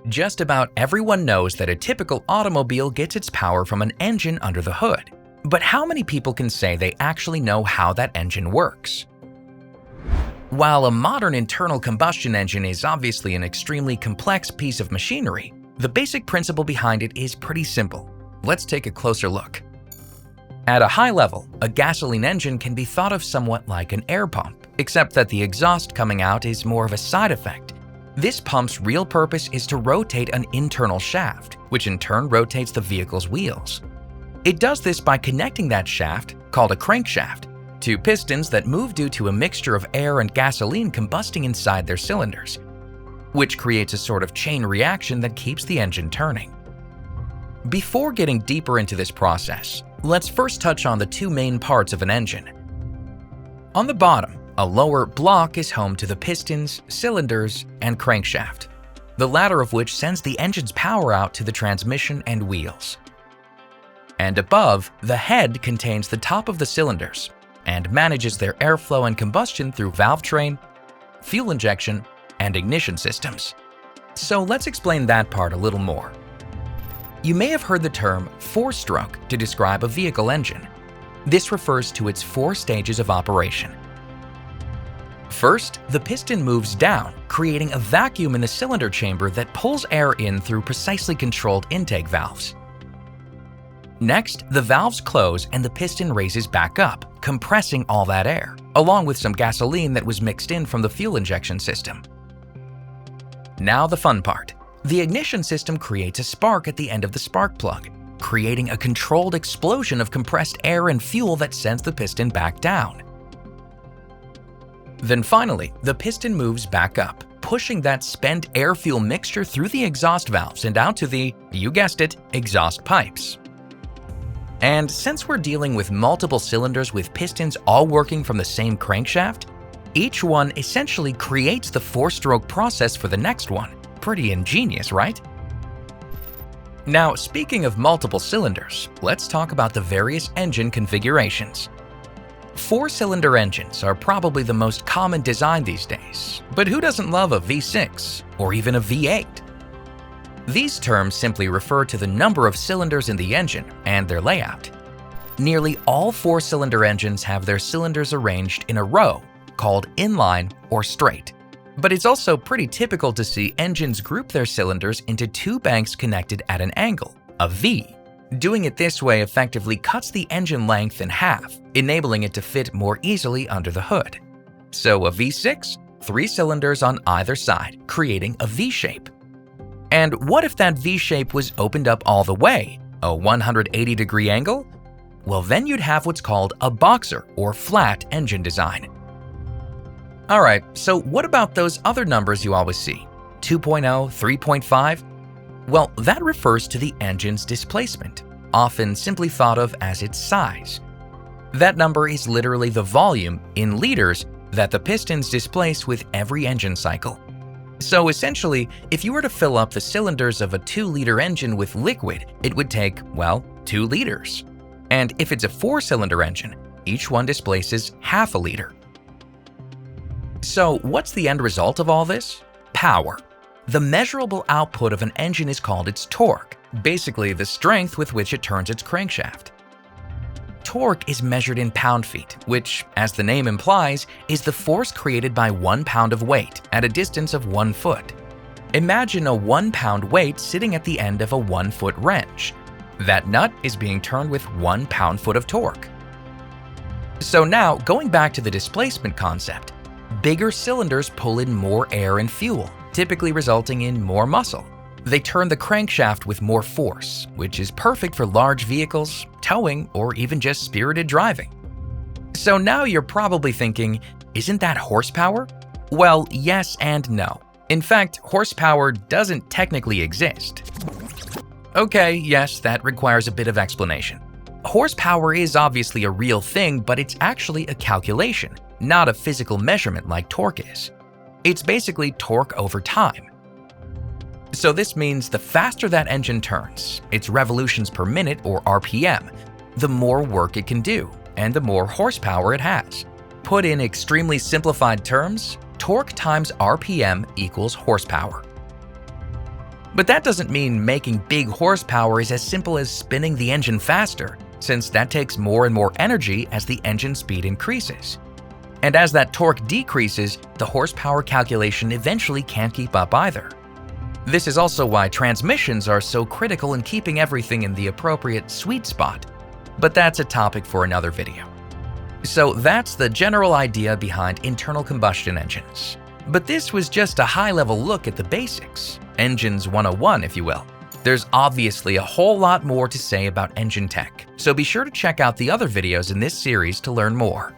Just about everyone knows that a typical automobile gets its power from an engine under the hood. But how many people can say they actually know how that engine works? While a modern internal combustion engine is obviously an extremely complex piece of machinery, the basic principle behind it is pretty simple. Let's take a closer look. At a high level, a gasoline engine can be thought of somewhat like an air pump, except that the exhaust coming out is more of a side effect. This pump's real purpose is to rotate an internal shaft, which in turn rotates the vehicle's wheels. It does this by connecting that shaft, called a crankshaft, to pistons that move due to a mixture of air and gasoline combusting inside their cylinders, which creates a sort of chain reaction that keeps the engine turning. Before getting deeper into this process, let's first touch on the two main parts of an engine. On the bottom, a lower block is home to the pistons, cylinders, and crankshaft, the latter of which sends the engine's power out to the transmission and wheels. And above, the head contains the top of the cylinders and manages their airflow and combustion through valve train, fuel injection, and ignition systems. So let's explain that part a little more. You may have heard the term four-stroke to describe a vehicle engine. This refers to its 4 stages of operation. First, the piston moves down, creating a vacuum in the cylinder chamber that pulls air in through precisely controlled intake valves. Next, the valves close and the piston raises back up, compressing all that air, along with some gasoline that was mixed in from the fuel injection system. Now the fun part. The ignition system creates a spark at the end of the spark plug, creating a controlled explosion of compressed air and fuel that sends the piston back down. Then finally, the piston moves back up, pushing that spent air-fuel mixture through the exhaust valves and out to the, you guessed it, exhaust pipes. And since we're dealing with multiple cylinders with pistons all working from the same crankshaft, each one essentially creates the 4-stroke process for the next one. Pretty ingenious, right? Now, speaking of multiple cylinders, let's talk about the various engine configurations. 4-cylinder engines are probably the most common design these days, but who doesn't love a V6 or even a V8? These terms simply refer to the number of cylinders in the engine and their layout. Nearly all 4-cylinder engines have their cylinders arranged in a row, called inline or straight. But it's also pretty typical to see engines group their cylinders into 2 banks connected at an angle, a V. Doing it this way effectively cuts the engine length in half, enabling it to fit more easily under the hood. So a V6, 3 cylinders on either side, creating a V shape. And what if that V shape was opened up all the way, a 180-degree angle? Well, then you'd have what's called a boxer or flat engine design. Alright, so what about those other numbers you always see? 2.0, 3.5? Well, that refers to the engine's displacement, often simply thought of as its size. That number is literally the volume, in liters, that the pistons displace with every engine cycle. So essentially, if you were to fill up the cylinders of a 2-liter engine with liquid, it would take, well, 2 liters. And if it's a 4-cylinder engine, each one displaces half a liter. So what's the end result of all this? Power. The measurable output of an engine is called its torque, basically the strength with which it turns its crankshaft. Torque is measured in pound-feet, which, as the name implies, is the force created by 1 pound of weight at a distance of 1 foot. Imagine a 1-pound weight sitting at the end of a 1-foot wrench. That nut is being turned with 1 pound-foot of torque. So now, going back to the displacement concept, bigger cylinders pull in more air and fuel, typically resulting in more muscle. They turn the crankshaft with more force, which is perfect for large vehicles, towing, or even just spirited driving. So now you're probably thinking, isn't that horsepower? Well, yes and no. In fact, horsepower doesn't technically exist. Okay, yes, that requires a bit of explanation. Horsepower is obviously a real thing, but it's actually a calculation, not a physical measurement like torque is. It's basically torque over time. So this means the faster that engine turns, its revolutions per minute or RPM, the more work it can do and the more horsepower it has. Put in extremely simplified terms, torque times RPM equals horsepower. But that doesn't mean making big horsepower is as simple as spinning the engine faster, since that takes more and more energy as the engine speed increases. And as that torque decreases, the horsepower calculation eventually can't keep up either. This is also why transmissions are so critical in keeping everything in the appropriate sweet spot. But that's a topic for another video. So that's the general idea behind internal combustion engines. But this was just a high-level look at the basics, Engines 101 if you will. There's obviously a whole lot more to say about engine tech, so be sure to check out the other videos in this series to learn more.